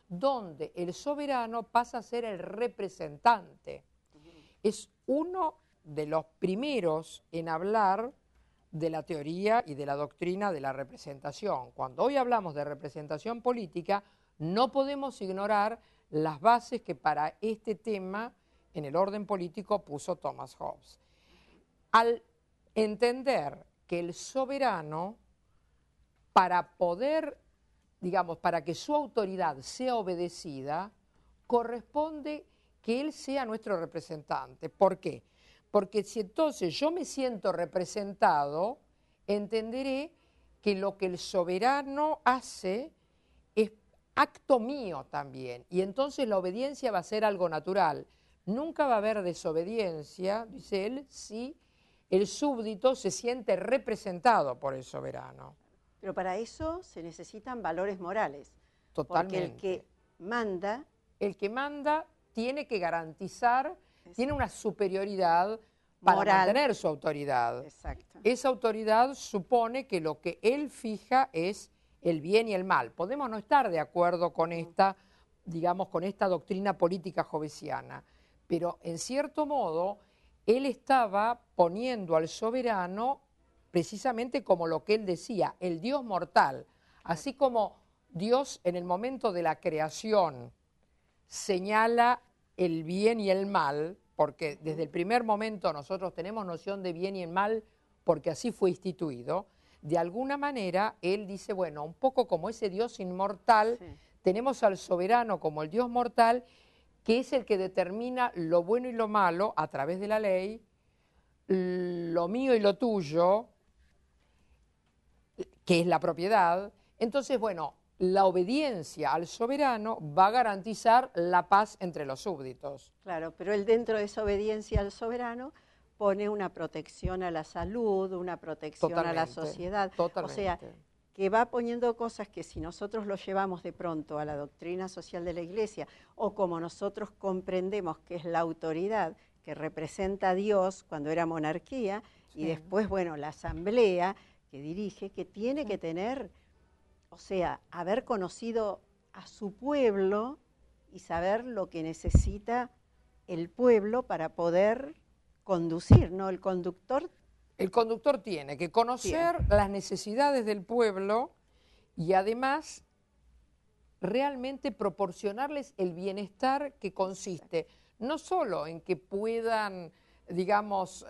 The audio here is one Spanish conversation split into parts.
donde el soberano pasa a ser el representante. Es uno de los primeros en hablar de la teoría y de la doctrina de la representación. Cuando hoy hablamos de representación política, no podemos ignorar las bases que para este tema en el orden político puso Thomas Hobbes. Al entender que el soberano, para poder, digamos, para que su autoridad sea obedecida, corresponde que él sea nuestro representante. ¿Por qué? Porque si entonces yo me siento representado, entenderé que lo que el soberano hace es acto mío también, y entonces la obediencia va a ser algo natural. Nunca va a haber desobediencia, dice él, si el súbdito se siente representado por el soberano. Pero para eso se necesitan valores morales. Totalmente. Porque el que manda tiene que garantizar, tiene una superioridad para moral, mantener su autoridad. Exacto. Esa autoridad supone que lo que él fija es el bien y el mal. Podemos no estar de acuerdo con esta, digamos, con esta doctrina política hobbesiana, pero en cierto modo él estaba poniendo al soberano precisamente como lo que él decía, el Dios mortal. Así como Dios en el momento de la creación señala el bien y el mal, porque desde el primer momento nosotros tenemos noción de bien y el mal porque así fue instituido, de alguna manera él dice, bueno, un poco como ese Dios inmortal, sí, tenemos al soberano como el Dios mortal, que es el que determina lo bueno y lo malo a través de la ley, lo mío y lo tuyo, que es la propiedad. Entonces, bueno, la obediencia al soberano va a garantizar la paz entre los súbditos. Claro, pero él dentro de esa obediencia al soberano pone una protección a la salud, una protección totalmente, a la sociedad. Totalmente. O sea, que va poniendo cosas que si nosotros lo llevamos de pronto a la doctrina social de la Iglesia, o como nosotros comprendemos que es la autoridad que representa a Dios cuando era monarquía, sí, y después, bueno, la asamblea que dirige, que tiene, sí, que tener, o sea, haber conocido a su pueblo y saber lo que necesita el pueblo para poder conducir, ¿no? El conductor tiene que conocer las necesidades del pueblo y además realmente proporcionarles el bienestar que consiste no solo en que puedan, digamos,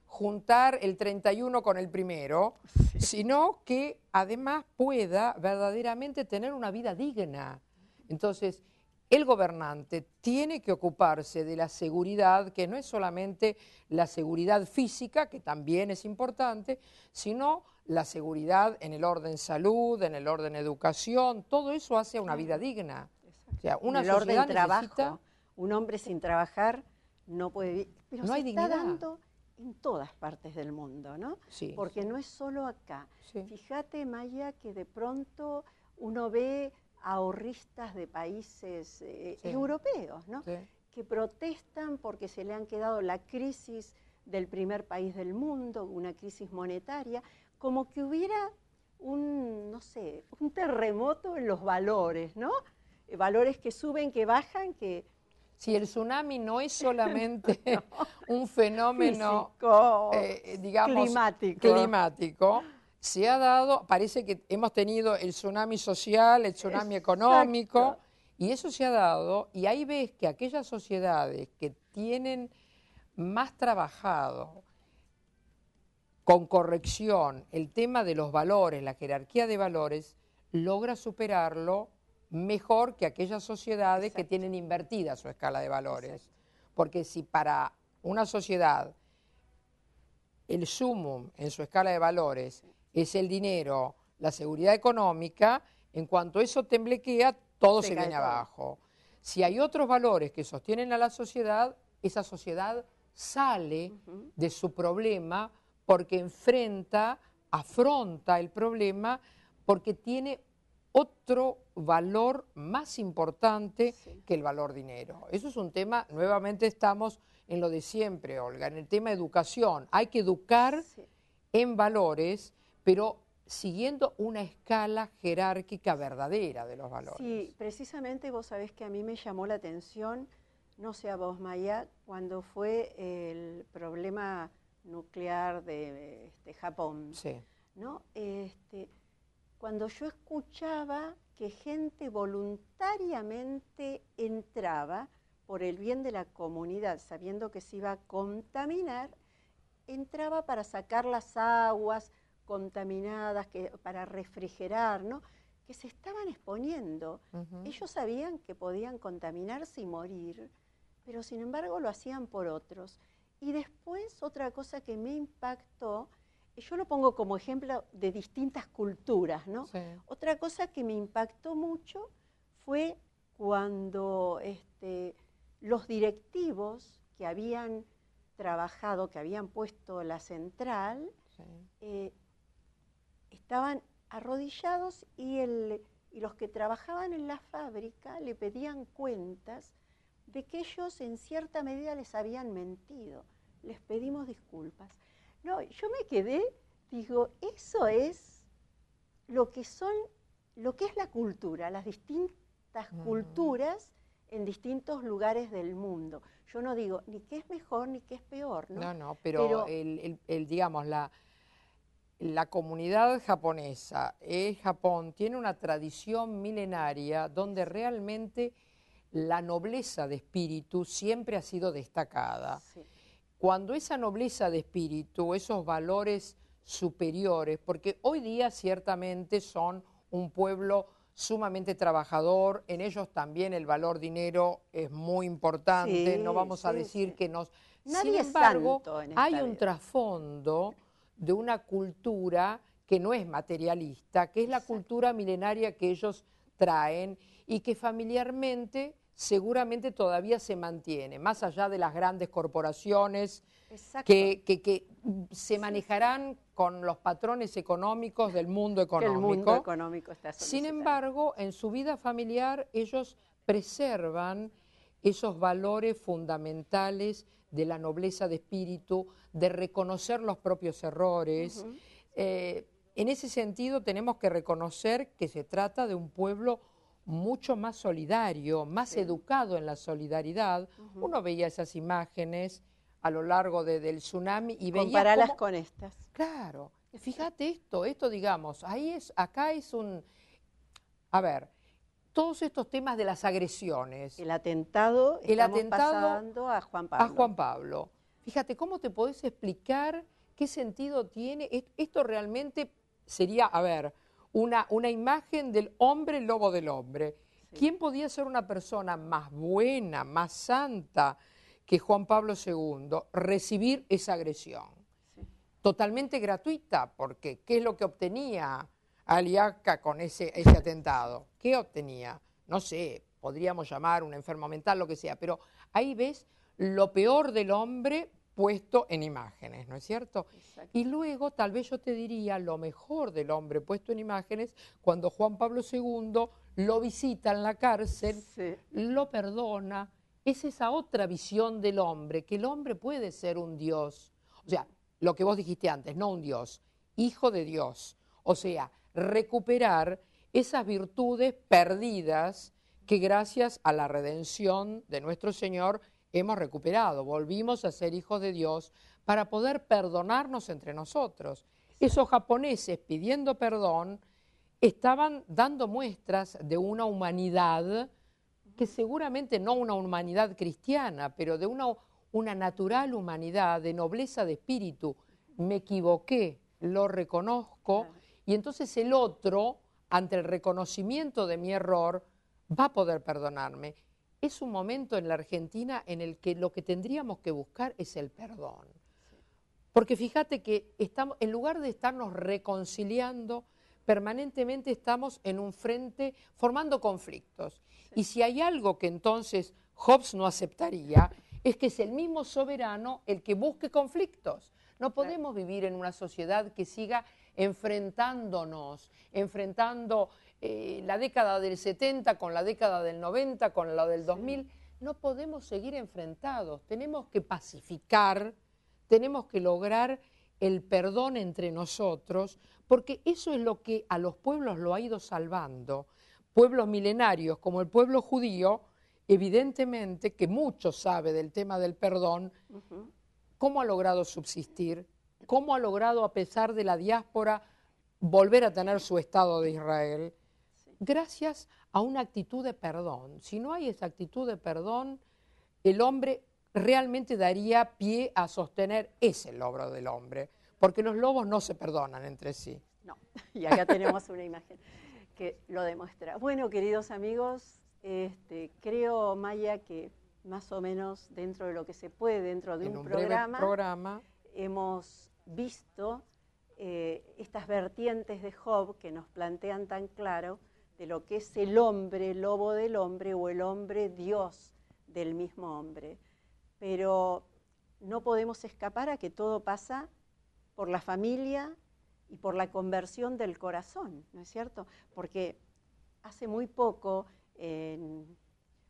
juntar el 31 con el primero, sí, sino que además pueda verdaderamente tener una vida digna. Entonces, el gobernante tiene que ocuparse de la seguridad, que no es solamente la seguridad física, que también es importante, sino la seguridad en el orden salud, en el orden educación, todo eso hace una vida digna. Exacto. O sea, una en el sociedad orden trabajo, necesita... un hombre sin trabajar no puede vivir, pero no se hay está dignidad. dando en todas partes del mundo, ¿no? Sí, porque sí, no es solo acá. Sí. Fíjate, Maya, que de pronto uno ve ahorristas de países sí, europeos, ¿no? Sí. que protestan porque se le han quedado la crisis del primer país del mundo, una crisis monetaria, como que hubiera un, no sé, un terremoto en los valores, ¿no? Valores que suben, que bajan, que... Si el tsunami no es solamente no, un fenómeno físico, digamos, climático, se ha dado, parece que hemos tenido el tsunami social, el tsunami económico, y eso se ha dado, y ahí ves que aquellas sociedades que tienen más trabajado con corrección el tema de los valores, la jerarquía de valores, logra superarlo mejor que aquellas sociedades que tienen invertida su escala de valores. Porque si para una sociedad el sumum en su escala de valores es el dinero, la seguridad económica, en cuanto eso temblequea, todo se viene abajo. Si hay otros valores que sostienen a la sociedad, esa sociedad sale de su problema porque afronta el problema porque tiene otro valor más importante que el valor dinero. Eso es un tema, nuevamente estamos en lo de siempre, Olga, en el tema educación. Hay que educar en valores, pero siguiendo una escala jerárquica verdadera de los valores. Sí, precisamente vos sabés que a mí me llamó la atención, no sé a vos, Maya, cuando fue el problema nuclear de Japón, Sí. ¿no? Cuando yo escuchaba que gente voluntariamente entraba por el bien de la comunidad, sabiendo que se iba a contaminar, entraba para sacar las aguas contaminadas, para refrigerar, ¿no? Que se estaban exponiendo. Ellos sabían que podían contaminarse y morir, pero sin embargo lo hacían por otros. Y después otra cosa que me impactó, yo lo pongo como ejemplo de distintas culturas, ¿no? Sí. Otra cosa que me impactó mucho fue cuando los directivos que habían trabajado, que habían puesto la central, Sí. estaban arrodillados y los que trabajaban en la fábrica le pedían cuentas de que ellos en cierta medida les habían mentido. Les pedimos disculpas. No, yo me quedé, digo, eso es lo que es la cultura, las distintas culturas en distintos lugares del mundo. Yo no digo ni qué es mejor ni qué es peor, ¿no? No, pero digamos, la comunidad japonesa, Japón, tiene una tradición milenaria donde realmente la nobleza de espíritu siempre ha sido destacada. Sí. Cuando esa nobleza de espíritu, esos valores superiores, porque hoy día ciertamente son un pueblo sumamente trabajador, en ellos también el valor dinero es muy importante, Sí, no vamos a sí, decir sí. que nos... Nadie Sin embargo, es santo en esta hay un vida. trasfondo de una cultura que no es materialista, que es la cultura milenaria que ellos traen y que familiarmente seguramente todavía se mantiene, más allá de las grandes corporaciones que se manejarán con los patrones económicos del mundo económico. Que el mundo económico está Sin solicitando. embargo, en su vida familiar ellos preservan esos valores fundamentales de la nobleza de espíritu, de reconocer los propios errores. En ese sentido tenemos que reconocer que se trata de un pueblo mucho más solidario, más educado en la solidaridad. Uno veía esas imágenes a lo largo del tsunami y veía Comparalas cómo, con estas. claro, fíjate esto digamos, acá es un, a ver, todos estos temas de las agresiones. El atentado, estamos pasando a Juan Pablo. A Juan Pablo. Fíjate, ¿cómo te podés explicar qué sentido tiene? Esto realmente sería, a ver, una imagen del hombre lobo del hombre. Sí. ¿Quién podía ser una persona más buena, más santa que Juan Pablo II? Recibir esa agresión. Sí. Totalmente gratuita, porque ¿qué es lo que obtenía Aliaca con ese atentado? ¿Qué obtenía? No sé, podríamos llamar un enfermo mental, lo que sea, pero ahí ves lo peor del hombre puesto en imágenes, ¿no es cierto? Exacto. Y luego tal vez yo te diría lo mejor del hombre puesto en imágenes cuando Juan Pablo II lo visita en la cárcel, lo perdona. Es esa otra visión del hombre, que el hombre puede ser un Dios. O sea, lo que vos dijiste antes, no un Dios, hijo de Dios. O sea, recuperar esas virtudes perdidas que gracias a la redención de nuestro Señor hemos recuperado. Volvimos a ser hijos de Dios para poder perdonarnos entre nosotros. Esos japoneses pidiendo perdón estaban dando muestras de una humanidad que seguramente no una humanidad cristiana, pero de una natural humanidad, de nobleza de espíritu. Me equivoqué, lo reconozco, y entonces el otro, ante el reconocimiento de mi error, va a poder perdonarme. Es un momento en la Argentina en el que lo que tendríamos que buscar es el perdón. Porque fíjate que estamos, en lugar de estarnos reconciliando, permanentemente estamos en un frente formando conflictos. Y si hay algo que entonces Hobbes no aceptaría, es que es el mismo soberano el que busque conflictos. No podemos vivir en una sociedad que siga enfrentándonos, enfrentando la década del 70 con la década del 90, con la del 2000. No podemos seguir enfrentados, tenemos que pacificar, tenemos que lograr el perdón entre nosotros, porque eso es lo que a los pueblos lo ha ido salvando. Pueblos milenarios como el pueblo judío, evidentemente que mucho sabe del tema del perdón, ¿cómo ha logrado subsistir? ¿Cómo ha logrado, a pesar de la diáspora, volver a tener su Estado de Israel? Gracias a una actitud de perdón. Si no hay esa actitud de perdón, el hombre realmente daría pie a sostener ese logro del hombre, porque los lobos no se perdonan entre sí. No, y acá tenemos una imagen que lo demuestra. Bueno, queridos amigos, creo, Maya, que más o menos dentro de lo que se puede, dentro de un programa, hemos visto estas vertientes de Job que nos plantean tan claro de lo que es el hombre, lobo del hombre, o el hombre Dios del mismo hombre. Pero no podemos escapar a que todo pasa por la familia y por la conversión del corazón, ¿no es cierto? Porque hace muy poco en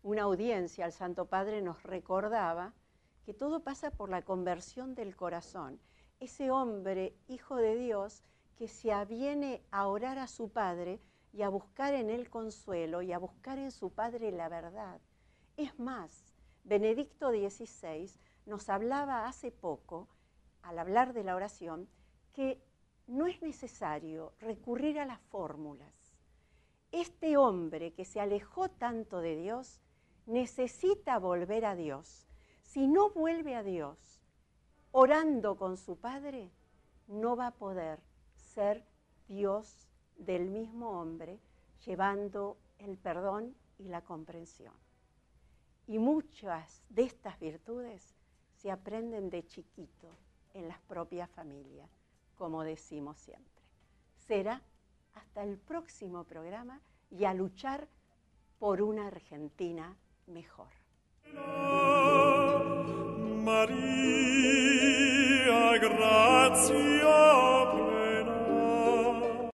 una audiencia el Santo Padre nos recordaba que todo pasa por la conversión del corazón. Ese hombre, hijo de Dios, que se aviene a orar a su Padre y a buscar en él consuelo y a buscar en su Padre la verdad. Es más, Benedicto XVI nos hablaba hace poco, al hablar de la oración, que no es necesario recurrir a las fórmulas. Este hombre que se alejó tanto de Dios necesita volver a Dios. Si no vuelve a Dios orando con su Padre, no va a poder ser Dios del mismo hombre, llevando el perdón y la comprensión. Y muchas de estas virtudes se aprenden de chiquito en las propias familias, como decimos siempre. Será hasta el próximo programa y a luchar por una Argentina mejor. María, gracias.